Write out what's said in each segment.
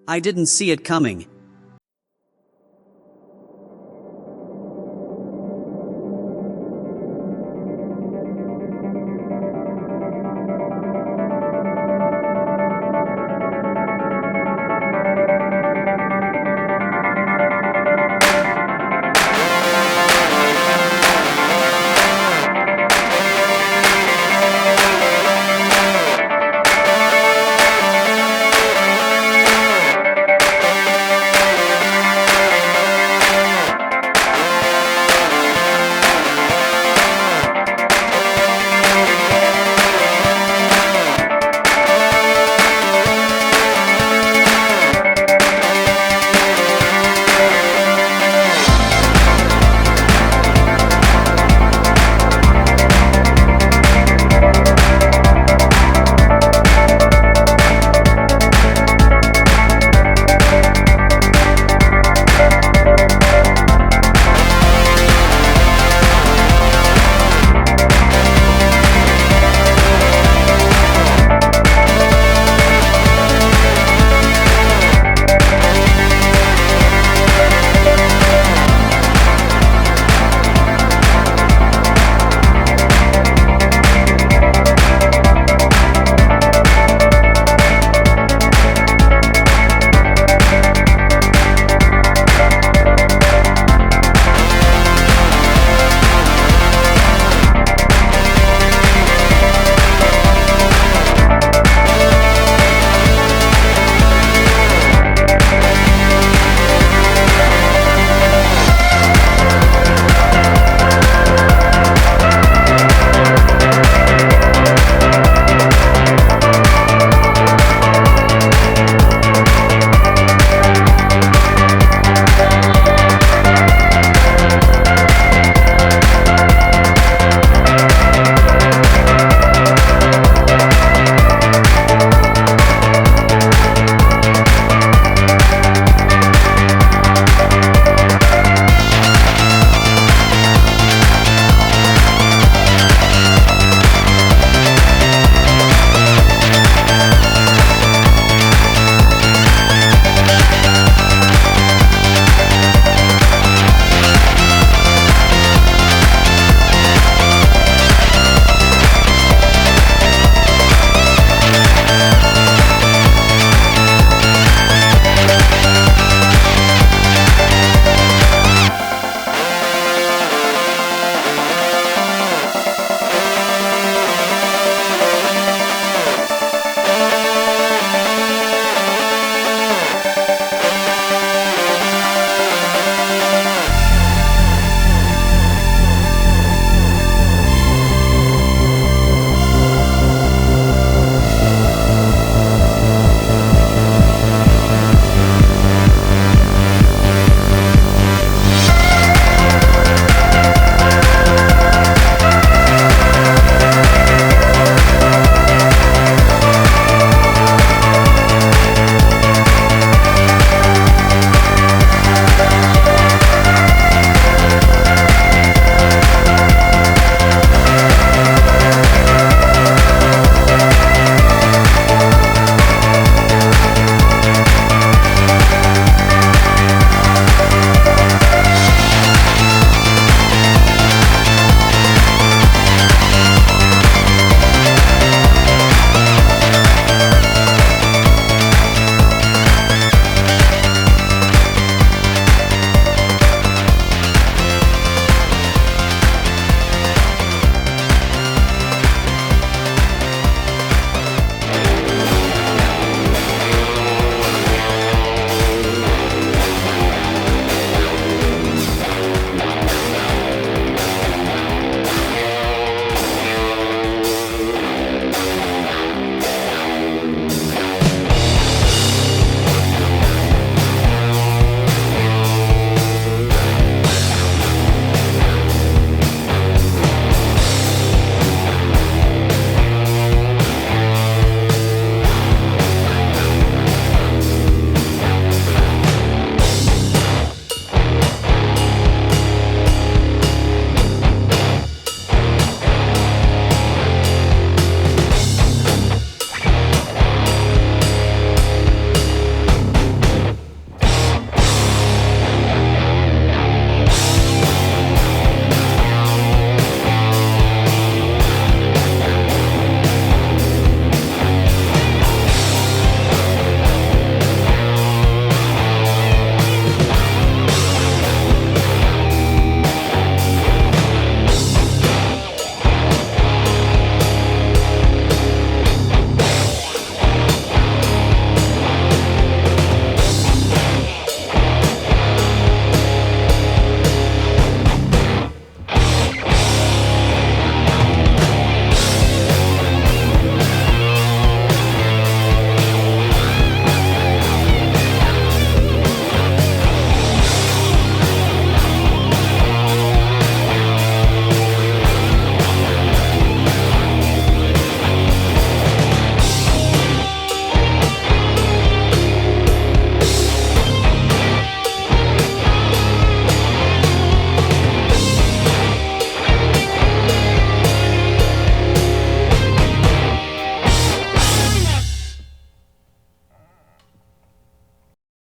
I didn't see it coming.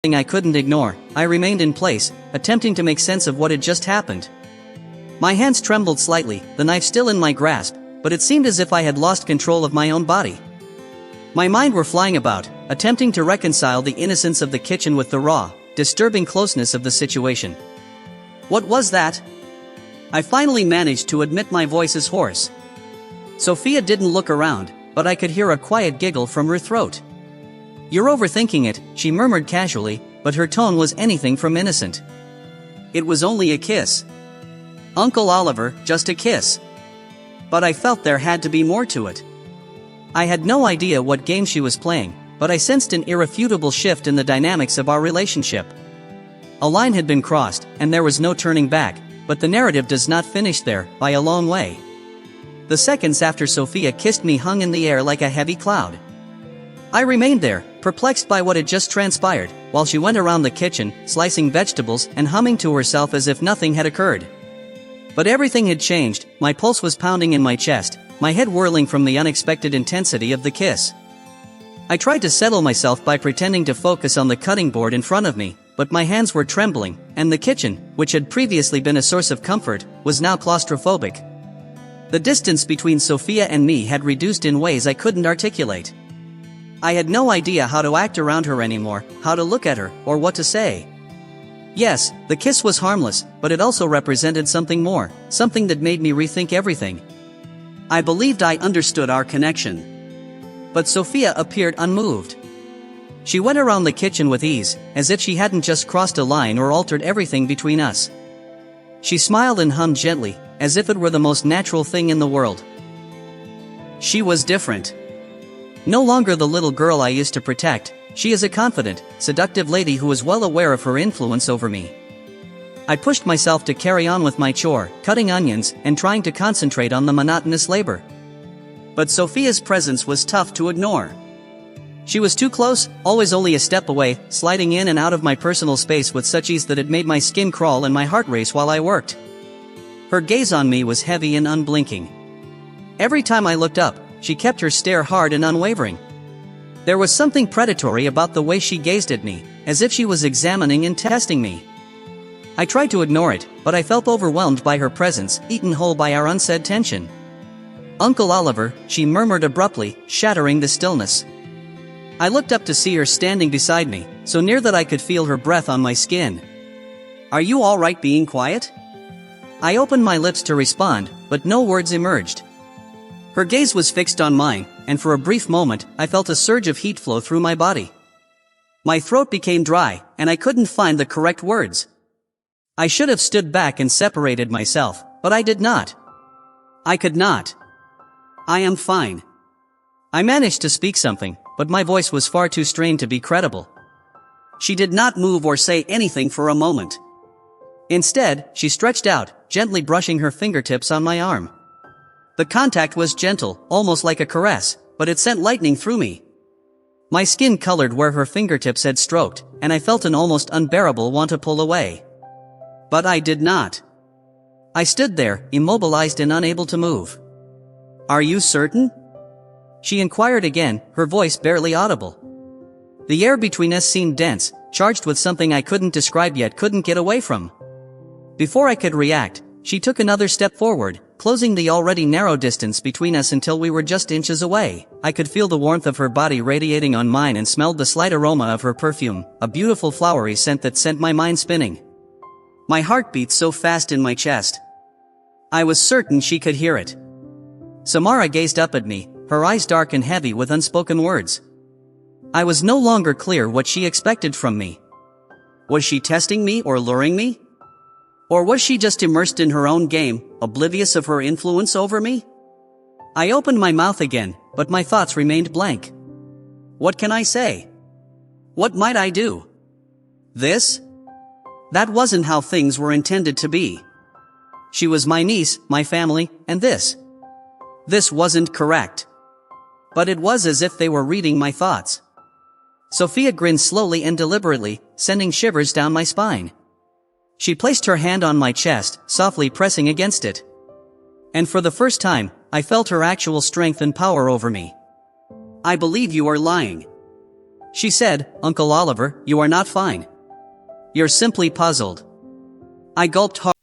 I couldn't ignore. I remained in place, attempting to make sense of what had just happened. My hands trembled slightly, the knife still in my grasp, but it seemed as if I had lost control of my own body. My mind were flying about, attempting to reconcile the innocence of the kitchen with the raw, disturbing closeness of the situation. What was that? I finally managed to admit my voice is hoarse. Sophia didn't look around, but I could hear a quiet giggle from her throat. "You're overthinking it," she murmured casually, but her tone was anything from innocent. "It was only a kiss. Uncle Oliver, just a kiss." But I felt there had to be more to it. I had no idea what game she was playing, but I sensed an irrefutable shift in the dynamics of our relationship. A line had been crossed, and there was no turning back, but the narrative does not finish there, by a long way. The seconds after Sophia kissed me hung in the air like a heavy cloud. I remained there, perplexed by what had just transpired, while she went around the kitchen, slicing vegetables and humming to herself as if nothing had occurred. But everything had changed. My pulse was pounding in my chest, my head whirling from the unexpected intensity of the kiss. I tried to settle myself by pretending to focus on the cutting board in front of me, but my hands were trembling, and the kitchen, which had previously been a source of comfort, was now claustrophobic. The distance between Sophia and me had reduced in ways I couldn't articulate. I had no idea how to act around her anymore, how to look at her, or what to say. Yes, the kiss was harmless, but it also represented something more, something that made me rethink everything. I believed I understood our connection. But Sophia appeared unmoved. She went around the kitchen with ease, as if she hadn't just crossed a line or altered everything between us. She smiled and hummed gently, as if it were the most natural thing in the world. She was different. No longer the little girl I used to protect. She is a confident, seductive lady who is well aware of her influence over me. I pushed myself to carry on with my chore, cutting onions, and trying to concentrate on the monotonous labor. But Sophia's presence was tough to ignore. She was too close, always only a step away, sliding in and out of my personal space with such ease that it made my skin crawl and my heart race while I worked. Her gaze on me was heavy and unblinking. Every time I looked up, she kept her stare hard and unwavering. There was something predatory about the way she gazed at me, as if she was examining and testing me. I tried to ignore it, but I felt overwhelmed by her presence, eaten whole by our unsaid tension. "Uncle Oliver," she murmured abruptly, shattering the stillness. I looked up to see her standing beside me, so near that I could feel her breath on my skin. "Are you all right being quiet?" I opened my lips to respond, but no words emerged. Her gaze was fixed on mine, and for a brief moment, I felt a surge of heat flow through my body. My throat became dry, and I couldn't find the correct words. I should have stood back and separated myself, but I did not. I could not. "I am fine." I managed to speak something, but my voice was far too strained to be credible. She did not move or say anything for a moment. Instead, she stretched out, gently brushing her fingertips on my arm. The contact was gentle, almost like a caress, but it sent lightning through me. My skin colored where her fingertips had stroked, and I felt an almost unbearable want to pull away. But I did not. I stood there, immobilized and unable to move. "Are you certain?" she inquired again, her voice barely audible. The air between us seemed dense, charged with something I couldn't describe yet couldn't get away from. Before I could react, she took another step forward, closing the already narrow distance between us until we were just inches away. I could feel the warmth of her body radiating on mine and smelled the slight aroma of her perfume, a beautiful flowery scent that sent my mind spinning. My heart beat so fast in my chest. I was certain she could hear it. Samara gazed up at me, her eyes dark and heavy with unspoken words. I was no longer clear what she expected from me. Was she testing me or luring me? Or was she just immersed in her own game, oblivious of her influence over me? I opened my mouth again, but my thoughts remained blank. What can I say? What might I do? This? That wasn't how things were intended to be. She was my niece, my family, and this wasn't correct. But it was as if they were reading my thoughts. Sophia grinned slowly and deliberately, sending shivers down my spine. She placed her hand on my chest, softly pressing against it. And for the first time, I felt her actual strength and power over me. "I believe you are lying." She said, "Uncle Oliver, you are not fine. You're simply puzzled." I gulped hard.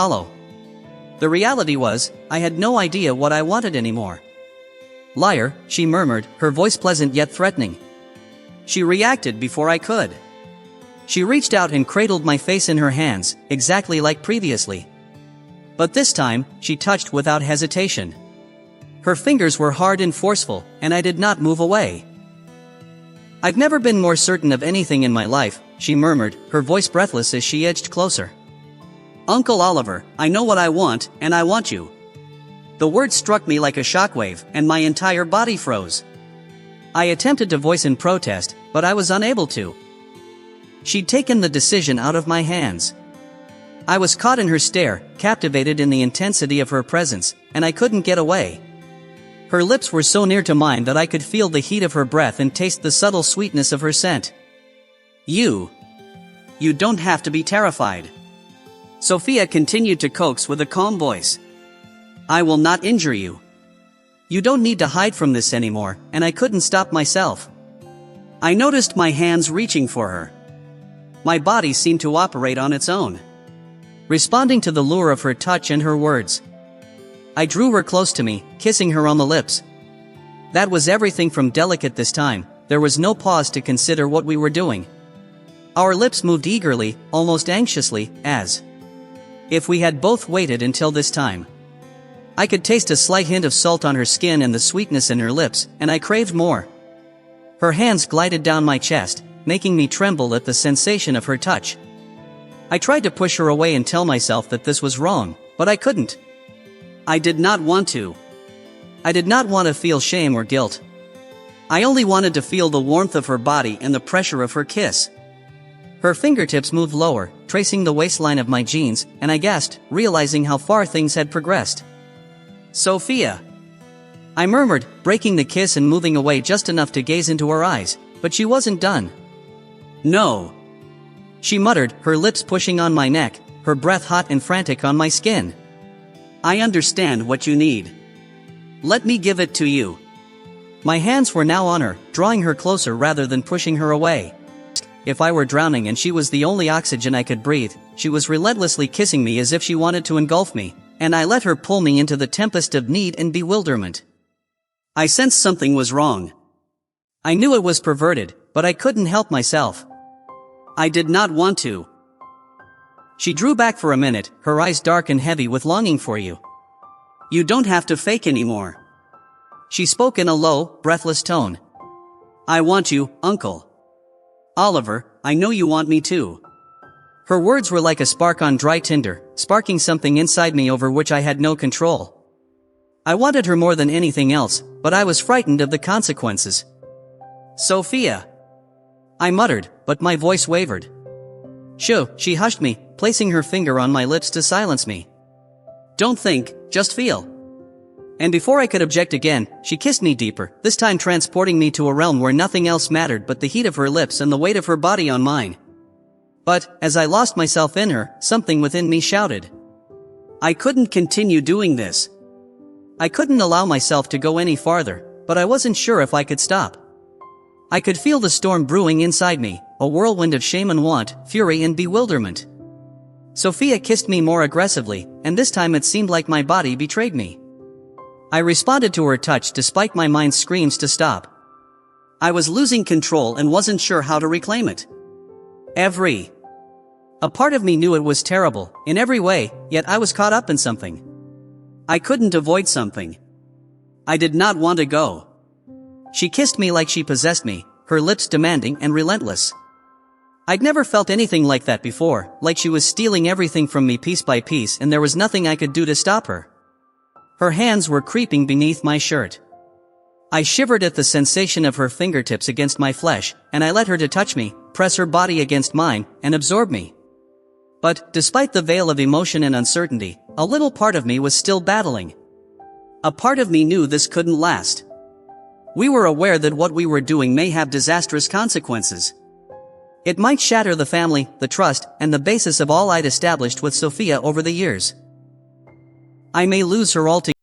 hollow. The reality was, I had no idea what I wanted anymore. "Liar," she murmured, her voice pleasant yet threatening. She reacted before I could. She reached out and cradled my face in her hands, exactly like previously. But this time, she touched without hesitation. Her fingers were hard and forceful, and I did not move away. "I've never been more certain of anything in my life," she murmured, her voice breathless as she edged closer. "Uncle Oliver, I know what I want, and I want you." The word struck me like a shockwave, and my entire body froze. I attempted to voice in protest, but I was unable to. She'd taken the decision out of my hands. I was caught in her stare, captivated in the intensity of her presence, and I couldn't get away. Her lips were so near to mine that I could feel the heat of her breath and taste the subtle sweetness of her scent. You don't have to be terrified." Sophia continued to coax with a calm voice. "I will not injure you. You don't need to hide from this anymore," and I couldn't stop myself. I noticed my hands reaching for her. My body seemed to operate on its own, responding to the lure of her touch and her words. I drew her close to me, kissing her on the lips. That was everything from delicate this time. There was no pause to consider what we were doing. Our lips moved eagerly, almost anxiously, as if we had both waited until this time. I could taste a slight hint of salt on her skin and the sweetness in her lips, and I craved more. Her hands glided down my chest, making me tremble at the sensation of her touch. I tried to push her away and tell myself that this was wrong, but I couldn't. I did not want to. I did not want to feel shame or guilt. I only wanted to feel the warmth of her body and the pressure of her kiss. Her fingertips moved lower, tracing the waistline of my jeans, and I gasped, realizing how far things had progressed. "Sophia," I murmured, breaking the kiss and moving away just enough to gaze into her eyes, but she wasn't done. "No," she muttered, her lips pushing on my neck, her breath hot and frantic on my skin. "I understand what you need. Let me give it to you." My hands were now on her, drawing her closer rather than pushing her away. If I were drowning and she was the only oxygen I could breathe, she was relentlessly kissing me as if she wanted to engulf me, and I let her pull me into the tempest of need and bewilderment. I sensed something was wrong. I knew it was perverted, but I couldn't help myself. I did not want to. She drew back for a minute, her eyes dark and heavy with longing for you. "You don't have to fake anymore." She spoke in a low, breathless tone. "I want you, Uncle Oliver, I know you want me too." Her words were like a spark on dry tinder, sparking something inside me over which I had no control. I wanted her more than anything else, but I was frightened of the consequences. "Sophia," I muttered, but my voice wavered. "Shoo," she hushed me, placing her finger on my lips to silence me. "Don't think, just feel." And before I could object again, she kissed me deeper, this time transporting me to a realm where nothing else mattered but the heat of her lips and the weight of her body on mine. But, as I lost myself in her, something within me shouted. I couldn't continue doing this. I couldn't allow myself to go any farther, but I wasn't sure if I could stop. I could feel the storm brewing inside me, a whirlwind of shame and want, fury and bewilderment. Sophia kissed me more aggressively, and this time it seemed like my body betrayed me. I responded to her touch despite my mind's screams to stop. I was losing control and wasn't sure how to reclaim it. A part of me knew it was terrible, in every way, yet I was caught up in something. I couldn't avoid something. I did not want to go. She kissed me like she possessed me, her lips demanding and relentless. I'd never felt anything like that before, like she was stealing everything from me piece by piece and there was nothing I could do to stop her. Her hands were creeping beneath my shirt. I shivered at the sensation of her fingertips against my flesh, and I let her to touch me, press her body against mine, and absorb me. But, despite the veil of emotion and uncertainty, a little part of me was still battling. A part of me knew this couldn't last. We were aware that what we were doing may have disastrous consequences. It might shatter the family, the trust, and the basis of all I'd established with Sophia over the years. I may lose her altogether.